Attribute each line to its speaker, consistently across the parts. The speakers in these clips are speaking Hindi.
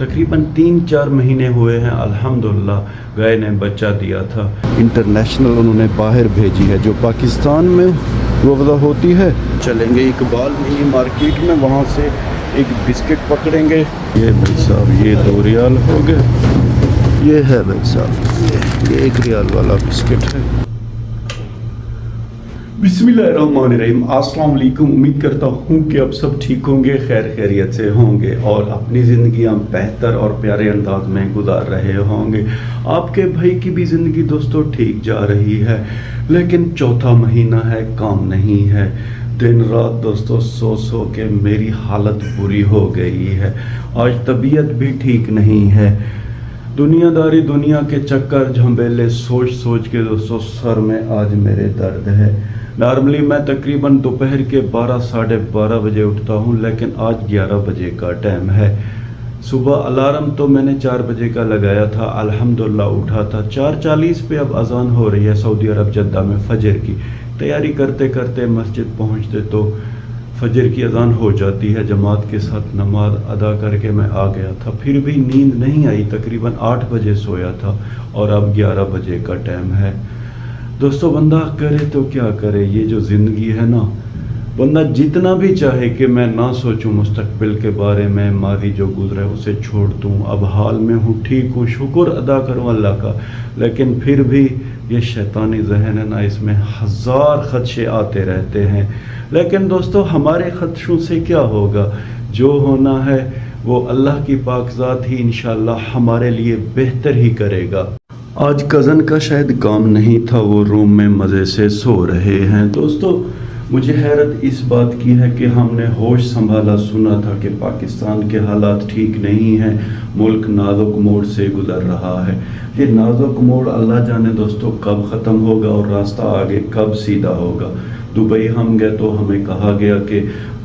Speaker 1: तकरीबन 3-4 महीने हुए हैं अल्हम्दुलिल्लाह गाय ने बच्चा दिया था। इंटरनेशनल उन्होंने बाहर भेजी है, जो पाकिस्तान में वज़ा होती है। चलेंगे इकबाल मिनी मार्केट में, वहाँ से एक बिस्किट पकड़ेंगे। ये भाई साहब ये 2 रियाल हो गए। ये है भाई साहब ये 1 रियाल वाला बिस्किट है। बिस्मिल्लाहिर्रहमानिर्रहीम, अस्सलाम वालेकुम। उम्मीद करता हूँ कि अब सब ठीक होंगे, खैर खैरियत से होंगे और अपनी ज़िंदगियाँ बेहतर और प्यारे अंदाज में गुजार रहे होंगे। आपके भाई की भी ज़िंदगी दोस्तों ठीक जा रही है, लेकिन चौथा महीना है, काम नहीं है। दिन रात दोस्तों सो सो के मेरी हालत बुरी हो गई है। आज तबीयत भी ठीक नहीं है। दुनियादारी, दुनिया के चक्कर झमेले सोच सोच के दोस्तों सर में आज मेरे दर्द है। नॉर्मली मैं तकरीबन दोपहर के 12-साढ़े 12 बजे उठता हूँ, लेकिन आज 11 बजे का टाइम है। सुबह अलार्म तो मैंने 4 बजे का लगाया था, अल्हम्दुलिल्लाह उठा था। 4:40 पे अब अजान हो रही है सऊदी अरब जद्दा में फजर की। तैयारी करते करते मस्जिद पहुँचते तो फजर की अजान हो जाती है। जमात के साथ नमाज अदा करके मैं आ गया था, फिर भी नींद नहीं आई। तकरीबन 8 बजे सोया था और अब 11 बजे का टाइम है। दोस्तों बंदा करे तो क्या करे, ये जो ज़िंदगी है ना, बंदा जितना भी चाहे कि मैं ना सोचूं मुस्तकबिल के बारे में, माजी जो गुजरा है उसे छोड़ दूं। अब हाल में हूँ, ठीक हूँ, शुक्र अदा करूँ अल्लाह का, लेकिन फिर भी ये शैतानी जहन है ना, इसमें 1000 ख़दशे आते रहते हैं। लेकिन दोस्तों हमारे ख़दशों से क्या होगा, जो होना है वो अल्लाह की पाक ज़ात ही इंशाअल्लाह हमारे लिए बेहतर ही करेगा। आज कज़न का शायद काम नहीं था, वो रूम में मज़े से सो रहे हैं। दोस्तों मुझे हैरत इस बात की है कि हमने होश संभाला, सुना था कि पाकिस्तान के हालात ठीक नहीं हैं, मुल्क नाजुक मोड़ से गुज़र रहा है। ये नाजुक मोड़ अल्लाह जाने दोस्तों कब ख़त्म होगा और रास्ता आगे कब सीधा होगा। दुबई हम गए तो हमें कहा गया कि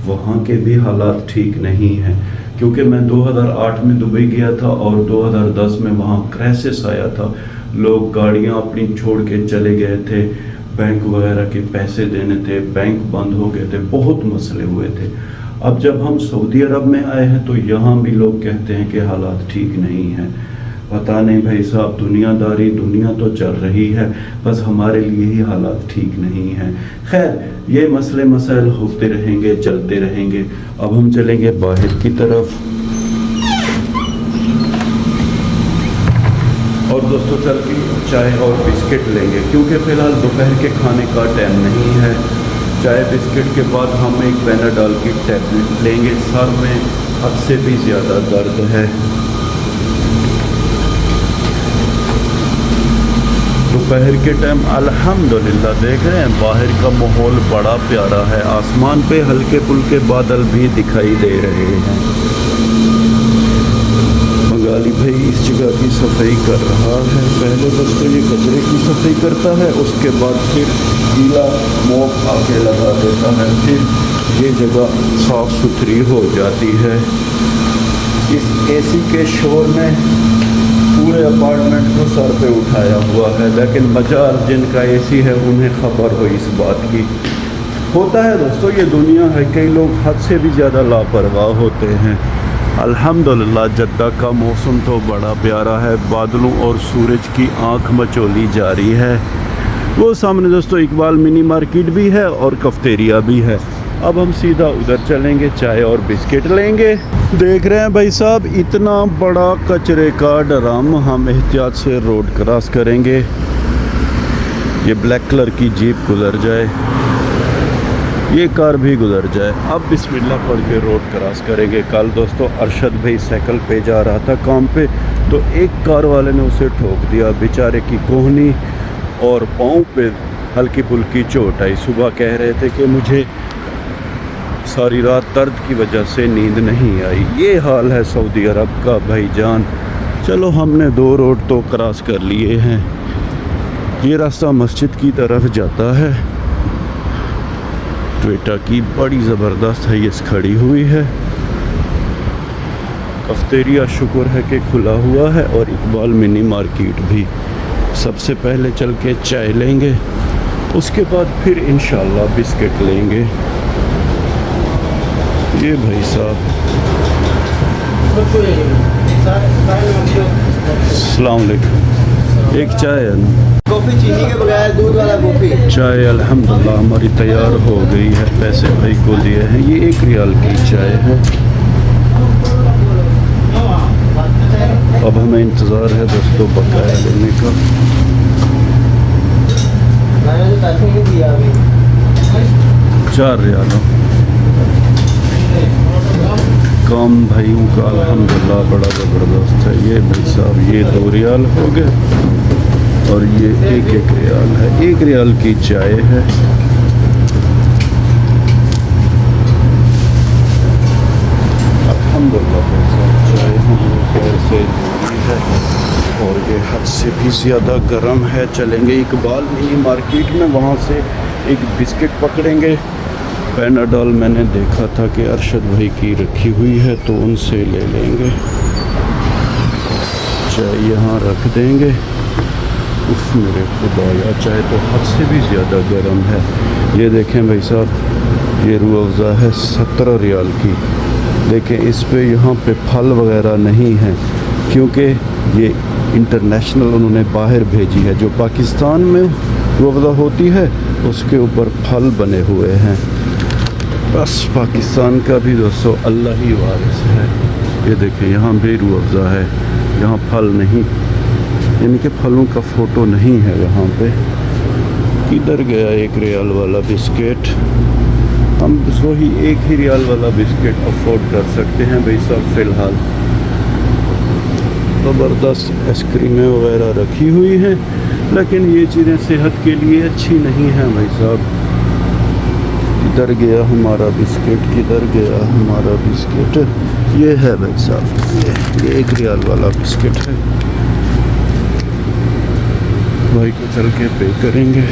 Speaker 1: वहाँ के भी हालात ठीक नहीं हैं, क्योंकि मैं 2008 में दुबई गया था और 2010 में वहाँ क्राइसिस आया था। लोग गाड़ियाँ अपनी छोड़ के चले गए थे, बैंक वगैरह के पैसे देने थे, बैंक बंद हो गए थे, बहुत मसले हुए थे। अब जब हम सऊदी अरब में आए हैं तो यहाँ भी लोग कहते हैं कि हालात ठीक नहीं हैं। पता नहीं भाई साहब, दुनियादारी, दुनिया तो चल रही है, बस हमारे लिए ही हालात ठीक नहीं हैं। खैर ये मसले मसाइल होते रहेंगे, चलते रहेंगे। अब हम चलेंगे बाहर की तरफ और दोस्तों चल के चाय और बिस्किट लेंगे, क्योंकि फ़िलहाल दोपहर के खाने का टाइम नहीं है। चाय बिस्किट के बाद हम एक पैनाडॉल की टैबलेट लेंगे। सर में हद से भी ज़्यादा दर्द है। दोपहर के टाइम अल्हम्दुलिल्लाह देख रहे हैं बाहर का माहौल बड़ा प्यारा है। आसमान पे हल्के फुल्के बादल भी दिखाई दे रहे हैं। गाली भाई इस जगह की सफाई कर रहा है। पहले दोस्तों ये कचरे की सफाई करता है, उसके बाद फिर गीला मोप आके लगा देता है, फिर ये जगह साफ सुथरी हो जाती है। इस एसी के शोर में पूरे अपार्टमेंट को सर पे उठाया हुआ है, लेकिन मजार जिनका एसी है उन्हें खबर हो इस बात की। होता है दोस्तों, ये दुनिया है, कई लोग हद से भी ज़्यादा लापरवाह होते हैं। अल्हम्दुलिल्लाह जद्दा का मौसम तो बड़ा प्यारा है, बादलों और सूरज की आंख मचोली जारी है। वो सामने दोस्तों इकबाल मिनी मार्केट भी है और कफ्तेरिया भी है। अब हम सीधा उधर चलेंगे, चाय और बिस्किट लेंगे। देख रहे हैं भाई साहब इतना बड़ा कचरे का ड्रम। हम एहतियात से रोड क्रॉस करेंगे। ये ब्लैक कलर की जीप गुजर जाए, ये कार भी गुजर जाए। अब बिस्मिल्लाह पढ़ के रोड क्रॉस करेंगे। कल दोस्तों अरशद भाई साइकिल पे जा रहा था काम पे, तो एक कार वाले ने उसे ठोक दिया। बेचारे की कोहनी और पाँव पे हल्की फुल्की चोट आई। सुबह कह रहे थे कि मुझे सारी रात दर्द की वजह से नींद नहीं आई। ये हाल है सऊदी अरब का भाईजान। चलो हमने 2 रोड तो क्रॉस कर लिए हैं। ये रास्ता मस्जिद की तरफ जाता है। टोयोटा की बड़ी ज़बरदस्त हाइएस खड़ी हुई है। कफ्तेरिया शुक्र है कि खुला हुआ है और इकबाल मिनी मार्केट भी। सबसे पहले चल के चाय लेंगे, उसके बाद फिर इंशाल्लाह बिस्किट लेंगे। ये भाई साहब अस्सलाम वालेकुम। एक चाय है ना?
Speaker 2: कॉफी चीनी के बगैर, दूध वाला कॉफी।
Speaker 1: चाय अल्हम्दुलिल्लाह हमारी तैयार हो गई है, पैसे भाई को दिए हैं। ये 1 रियाल की चाय है। अब हमें इंतज़ार है दोस्तों बकाया लेने का।
Speaker 2: मैंने तो पैसे नहीं दिया अभी।
Speaker 1: 4 रियाल काम भाइयों का अल्हम्दुलिल्लाह बड़ा ज़बरदस्त है। ये भाई साहब ये 2 रियाल हो गए और ये 1 रियाल है। 1 रियाल की चाय है। अल्हम्दुलिल्लाह भाई साहब चाय हमें खैर से दी है और ये हद से भी ज़्यादा गर्म है। चलेंगे इकबाल मिनी मार्केट में, वहाँ से एक बिस्किट पकड़ेंगे। पैनाडॉल मैंने देखा था कि अरशद भाई की रखी हुई है तो उनसे ले लेंगे। चाय यहाँ रख देंगे। उफ मेरे खुदाया, चाय तो हद से भी ज़्यादा गर्म है। ये देखें भाई साहब, ये रूह अफ़ज़ा है 17 रियाल की। देखें इस पे यहाँ पे फल वगैरह नहीं है क्योंकि ये इंटरनेशनल उन्होंने बाहर भेजी है। जो पाकिस्तान में रूह अफ़ज़ा होती है उसके ऊपर फल बने हुए हैं। बस पाकिस्तान का भी दोस्तों अल्लाह ही वारिस है। ये देखें यहाँ भी रूह अफ़ज़ा है, यहाँ फल नहीं, यानी कि फलों का फ़ोटो नहीं है यहाँ पे। किधर गया 1 रियाल वाला बिस्किट? हम वही 1 ही रियाल वाला बिस्किट अफोर्ड कर सकते हैं भाई साहब फ़िलहाल। ज़बरदस्त आइसक्रीमें वगैरह रखी हुई हैं, लेकिन ये चीज़ें सेहत के लिए अच्छी नहीं हैं भाई साहब। किधर गया हमारा बिस्किट? किधर गया हमारा बिस्किट? ये है भाई साहब, ये 1 रियाल वाला बिस्किट है। भाई को चल के पे करेंगे।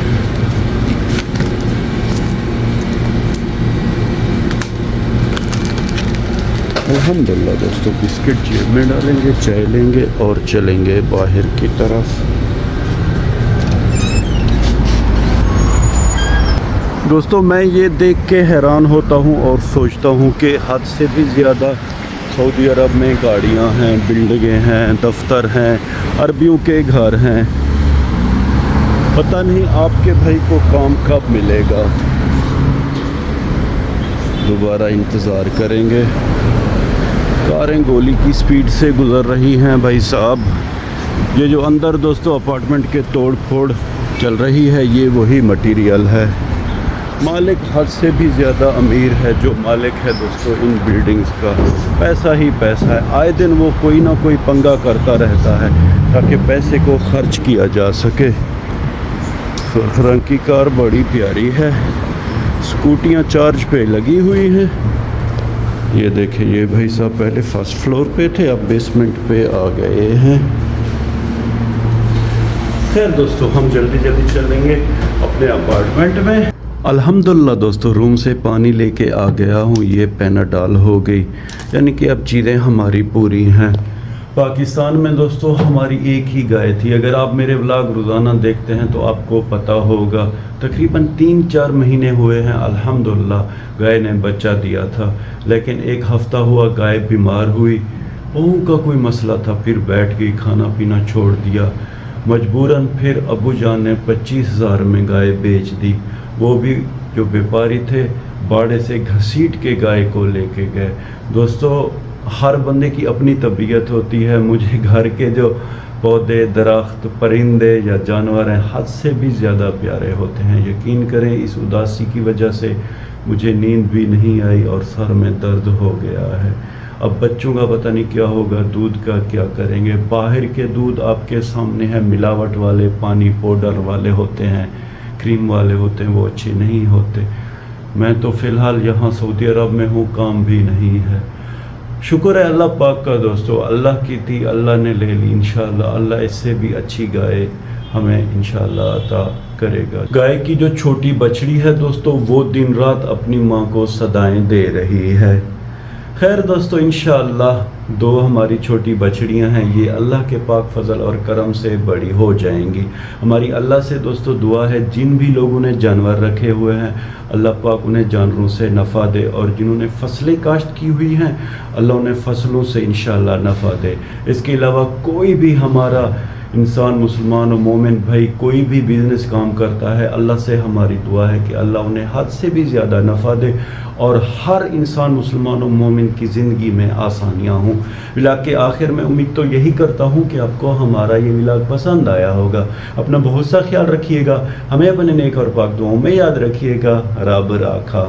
Speaker 1: अल्हम्दुलिल्लाह दोस्तों बिस्किट जेब में डालेंगे, चाय लेंगे और चलेंगे बाहर की तरफ। दोस्तों मैं ये देख के हैरान होता हूँ और सोचता हूँ कि हद से भी ज़्यादा सऊदी अरब में गाड़ियाँ हैं, बिल्डिंगें हैं, दफ्तर हैं, अरबियों के घर हैं। पता नहीं आपके भाई को काम कब मिलेगा। दोबारा इंतज़ार करेंगे। कारें गोली की स्पीड से गुज़र रही हैं भाई साहब। ये जो अंदर दोस्तों अपार्टमेंट के तोड़ फोड़ चल रही है, ये वही मटीरियल है। मालिक हद से भी ज़्यादा अमीर है जो मालिक है दोस्तों इन बिल्डिंग्स का। पैसा ही पैसा है। आए दिन वो कोई ना कोई पंगा करता रहता है ताकि पैसे को खर्च किया जा सके। सुर्ख रंग की कार बड़ी प्यारी है। स्कूटियाँ चार्ज पे लगी हुई हैं। ये देखें, ये भाई साहब पहले फर्स्ट फ्लोर पे थे, अब बेसमेंट पे आ गए हैं। खैर दोस्तों हम जल्दी जल्दी चलेंगे अपने अपार्टमेंट में। अल्हम्दुलिल्लाह दोस्तों रूम से पानी लेके आ गया हूँ। ये पैनाडॉल हो गई, यानी कि अब चीज़ें हमारी पूरी हैं। पाकिस्तान में दोस्तों हमारी 1 ही गाय थी। अगर आप मेरे व्लॉग रोज़ाना देखते हैं तो आपको पता होगा तकरीबन 3-4 महीने हुए हैं अल्हम्दुलिल्लाह गाय ने बच्चा दिया था। लेकिन 1 हफ़्ता हुआ गाय बीमार हुई, बहू का कोई मसला था, फिर बैठ गई, खाना पीना छोड़ दिया। मजबूरन फिर अबू जान ने 25,000 में गाय बेच दी। वो भी जो व्यापारी थे बाड़े से घसीट के गाय को लेके गए। दोस्तों हर बंदे की अपनी तबीयत होती है। मुझे घर के जो पौधे, दरख्त, परिंदे या जानवर हैं हद से भी ज़्यादा प्यारे होते हैं। यकीन करें इस उदासी की वजह से मुझे नींद भी नहीं आई और सर में दर्द हो गया है। अब बच्चों का पता नहीं क्या होगा, दूध का क्या करेंगे। बाहर के दूध आपके सामने है, मिलावट वाले, पानी पाउडर वाले होते हैं, क्रीम वाले होते हैं, वो अच्छे नहीं होते। मैं तो फ़िलहाल यहाँ सऊदी अरब में हूँ, काम भी नहीं है। शुक्र है अल्लाह पाक का दोस्तों, अल्लाह की थी अल्लाह ने ले ली। इंशाअल्लाह अल्लाह इससे भी अच्छी गाय हमें इंशाअल्लाह अता करेगा। गाय की जो छोटी बछड़ी है दोस्तों वो दिन रात अपनी माँ को सदाएं दे रही है। खैर दोस्तों, इंशाअल्लाह 2 हमारी छोटी बछड़ियां हैं, ये अल्लाह के पाक फजल और करम से बड़ी हो जाएंगी। हमारी अल्लाह से दोस्तों दुआ है, जिन भी लोगों ने जानवर रखे हुए हैं अल्लाह पाक उन्हें जानवरों से नफ़ा दे, और जिन्होंने फसलें काश्त की हुई हैं अल्लाह उन्हें फसलों से इंशाअल्लाह नफ़ा दे। इसके अलावा कोई भी हमारा इंसान, मुसलमान और मोमिन भाई कोई भी बिज़नेस काम करता है, अल्लाह से हमारी दुआ है कि अल्लाह उन्हें हद से भी ज़्यादा नफ़ा दे और हर इंसान मुसलमान और मोमिन की ज़िंदगी में आसानियाँ हों। व्लॉग के आखिर में उम्मीद तो यही करता हूँ कि आपको हमारा ये व्लॉग पसंद आया होगा। अपना बहुत सा ख्याल रखिएगा, हमें अपने नेक और पाक दुआओं में याद रखिएगा। रब राखा।